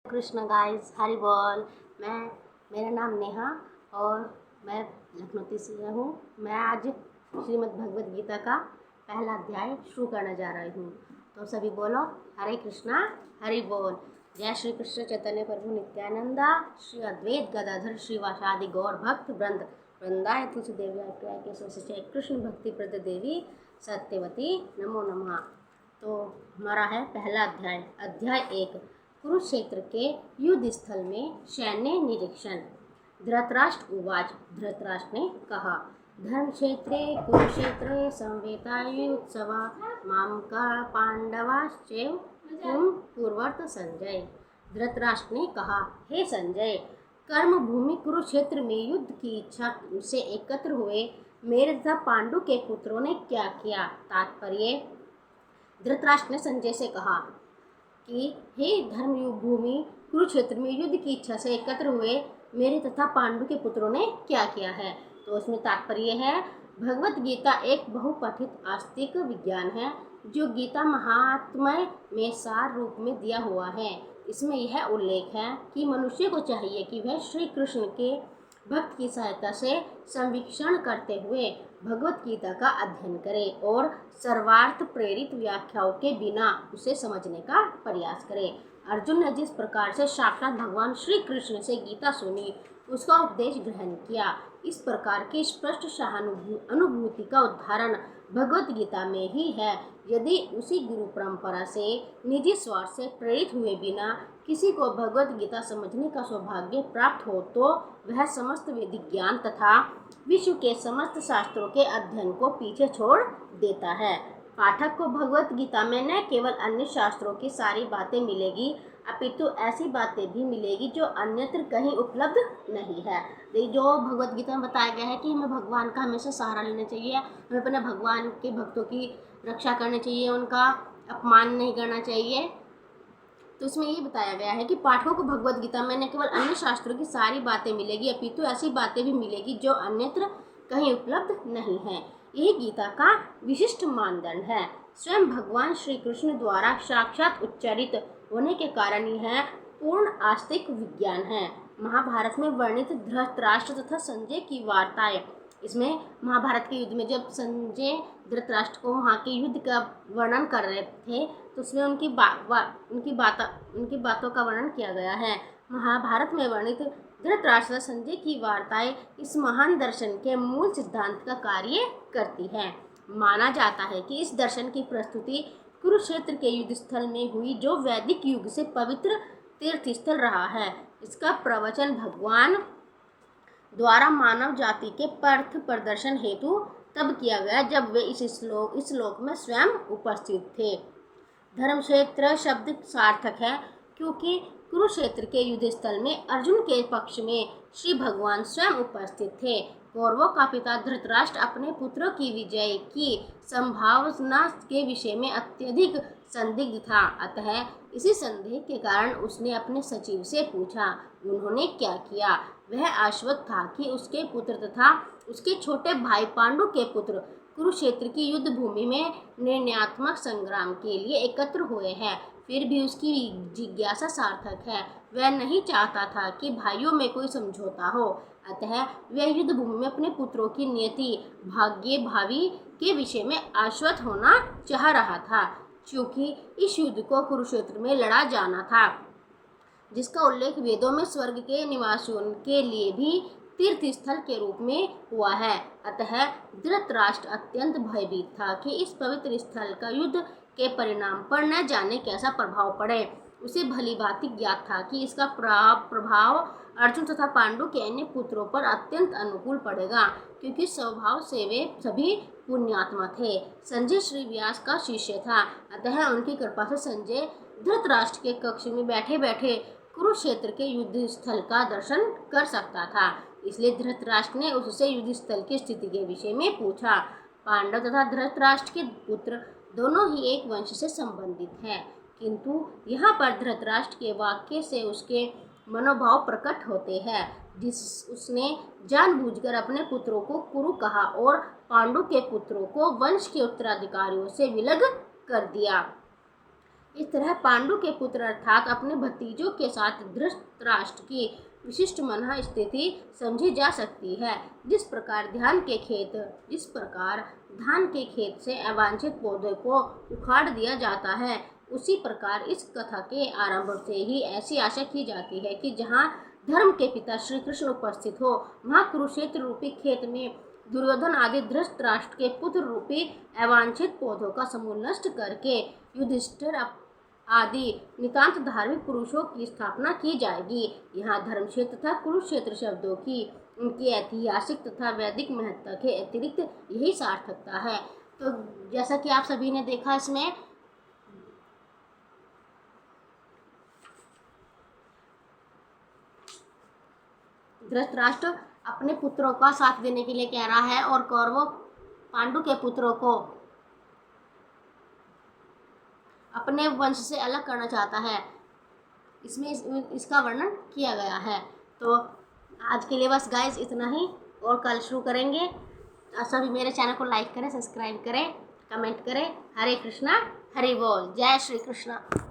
Krishna guys, Hari बोल। मेरा नाम नेहा और मैं लखनऊ से हूँ। मैं आज श्रीमद् भगवद गीता का पहला अध्याय शुरू करने जा रही हूँ। तो सभी बोलो हरे कृष्णा हरि बोल। जय श्री कृष्ण चैतन्य प्रभु नित्यानंदा, श्री अद्वैत गदाधर श्रीवासादि गौर भक्त वृंद, वृंदाय तुलसी देवी प्रिया के कृष्ण भक्ति प्रद देवी सत्यवती नमो नमः। तो हमारा है पहला अध्याय 1, कुरुक्षेत्र के युद्ध स्थल में सैन्य निरीक्षण। धृतराष्ट्र उवाच। धृतराष्ट्र ने कहा, धर्मक्षेत्रे कुरुक्षेत्रे संवेतायुत्सव मामका पांडवाश्चैव तुम पूर्वर्त संजय। धृतराष्ट्र ने कहा, हे संजय, कर्म भूमि कुरुक्षेत्र में युद्ध की इच्छा से एकत्र हुए मेरे तथा पांडु के पुत्रों ने क्या किया। तात्पर्य। धृतराष्ट्र ने संजय से कहा कि हे धर्म भूमि कुरुक्षेत्र में युद्ध की इच्छा से एकत्र हुए मेरे तथा पांडु के पुत्रों ने क्या किया है। तो उसमें तात्पर्य है, भगवत गीता एक बहुपठित आस्तिक विज्ञान है जो गीता महात्म्य में सार रूप में दिया हुआ है। इसमें यह उल्लेख है कि मनुष्य को चाहिए कि वह श्री कृष्ण के भक्त की सहायता से संवीक्षण करते हुए भगवत गीता का अध्ययन करे और सर्वार्थ प्रेरित व्याख्याओं के बिना उसे समझने का प्रयास करे। अर्जुन ने जिस प्रकार से साक्षात भगवान श्री कृष्ण से गीता सुनी, उसका उपदेश ग्रहण किया, इस प्रकार की स्पष्ट सहानुभूति का उदाहरण भगवत गीता में ही है। यदि उसी गुरु परंपरा से निजी स्वार्थ से प्रेरित हुए बिना किसी को भगवत गीता समझने का सौभाग्य प्राप्त हो तो वह समस्त वैदिक ज्ञान तथा विश्व के समस्त शास्त्रों के अध्ययन को पीछे छोड़ देता है। पाठक को भगवत गीता में न केवल अन्य शास्त्रों की सारी बातें मिलेगी, अपितु ऐसी बातें भी मिलेगी जो अन्यत्र कहीं उपलब्ध नहीं है। जो भगवत गीता में बताया गया है कि हमें भगवान का हमेशा सहारा लेना चाहिए, हमें अपने भगवान के भक्तों की रक्षा करनी चाहिए, उनका अपमान नहीं करना चाहिए। तो इसमें ये बताया गया है कि पाठकों को भगवत गीता में न केवल अन्य शास्त्रों की सारी बातें मिलेगी, अपितु ऐसी बातें भी मिलेगी जो अन्यत्र कहीं उपलब्ध नहीं है। यही गीता का विशिष्ट मानदंड है। स्वयं भगवान श्री कृष्ण द्वारा साक्षात उच्चारित होने के कारण यह पूर्ण आस्तिक विज्ञान है। महाभारत में वर्णित धृतराष्ट्र तथा संजय की वार्ताएं, इसमें महाभारत के युद्ध में जब संजय धृतराष्ट्र को वहाँ के युद्ध का वर्णन कर रहे थे तो उसमें उनकी बातों का वर्णन किया गया है। महाभारत में वर्णित धृतराष्ट्र संजय की वार्ताएं इस महान दर्शन के मूल सिद्धांत का कार्य करती है। माना जाता है कि इस दर्शन की प्रस्तुति कुरुक्षेत्र के युद्ध स्थल में हुई, जो वैदिक युग से पवित्र तीर्थ स्थल रहा है। इसका प्रवचन भगवान द्वारा मानव जाति के पथ प्रदर्शन हेतु तब किया गया जब वे इस श्लोक में स्वयं उपस्थित थे। धर्मक्षेत्र शब्द सार्थक है क्योंकि कुरुक्षेत्र के युद्ध स्थल में अर्जुन के पक्ष में श्री भगवान स्वयं उपस्थित थे। कौरवों का पिता धृतराष्ट्र अपने पुत्रों की विजय की संभावना के विषय में अत्यधिक संदिग्ध था। अतः इसी संदेह के कारण उसने अपने सचिव से पूछा। उन्होंने क्या किया? वह आश्वस्त था कि उसके पुत्र तथा उसके छोटे भाई पांडु के पुत्र कुरुक्षेत्र की युद्ध भूमि में निर्णयात्मक संग्राम के लिए एकत्र हुए हैं। फिर भी उसकी जिज्ञासा सार्थक है। वह नहीं चाहता था कि भाइयों में कोई समझौता हो, अतः वह युद्ध भूमि में अपने पुत्रों की नियति, भाग्य, भावी के विषय में आश्वस्त होना चाह रहा था। क्योंकि इस युद्ध को कुरुक्षेत्र में लड़ा जाना था, जिसका उल्लेख वेदों में स्वर्ग के निवासियों के लिए भी तीर्थ स्थल के रूप में हुआ है। अतः धृतराष्ट्र अत्यंत भयभीत था कि इस पवित्र स्थल का युद्ध के परिणाम पर न जाने कैसा प्रभाव पड़े। उसे भली भांति ज्ञात था कि इसका प्रभाव अर्जुन तथा पांडु के अन्य पुत्रों पर अत्यंत अनुकूल पड़ेगा, क्योंकि स्वभाव से वे सभी पुण्यात्मा थे। संजय श्री व्यास का शिष्य था, अतः उनकी कृपा से संजय धृतराष्ट्र के कक्ष में बैठे बैठे कुरुक्षेत्र के युद्ध स्थल का दर्शन कर सकता था। इसलिए धृतराष्ट्र ने उससे युद्ध स्थल की स्थिति के विषय में पूछा। पांडव तथा धृतराष्ट्र के पुत्र दोनों ही एक वंश से संबंधित हैं, किंतु यहाँ पर धृतराष्ट्र के वाक्य से उसके मनोभाव प्रकट होते हैं। उसने जानबूझकर अपने पुत्रों को कुरु कहा और पांडु के पुत्रों को वंश के उत्तराधिकारियों से विलग कर दिया। इस तरह पांडु के पुत्र अर्थात अपने भतीजों के साथ धृतराष्ट्र की विशिष्ट मन स्थिति समझी जा सकती है। जिस प्रकार धान के खेत से अवांछित पौधे को उखाड़ दिया जाता है, उसी प्रकार इस कथा के आरंभ से ही ऐसी आशा की जाती है कि जहाँ धर्म के पिता श्री कृष्ण उपस्थित हो, वहाँ कुरुक्षेत्र रूपी खेत में दुर्योधन आदि धृतराष्ट्र के पुत्र रूपी अवांछित पौधों का समूल नष्ट करके युधिष्ठिर आदि नितांत धार्मिक पुरुषों की स्थापना की जाएगी। यहाँ धर्म क्षेत्र तथा कुरुक्षेत्र शब्दों की उनकी ऐतिहासिक तथा वैदिक महत्ता के अतिरिक्त यही सार्थकता है। तो जैसा कि आप सभी ने देखा, इसमें धृतराष्ट्र अपने पुत्रों का साथ देने के लिए कह रहा है और कौरवों पांडु के पुत्रों को अपने वंश से अलग करना चाहता है। इसमें इसका वर्णन किया गया है। तो आज के लिए बस गाइस इतना ही, और कल शुरू करेंगे। सभी मेरे चैनल को लाइक करें, सब्सक्राइब करें, कमेंट करें। हरे कृष्णा, हरि बोल, जय श्री कृष्णा।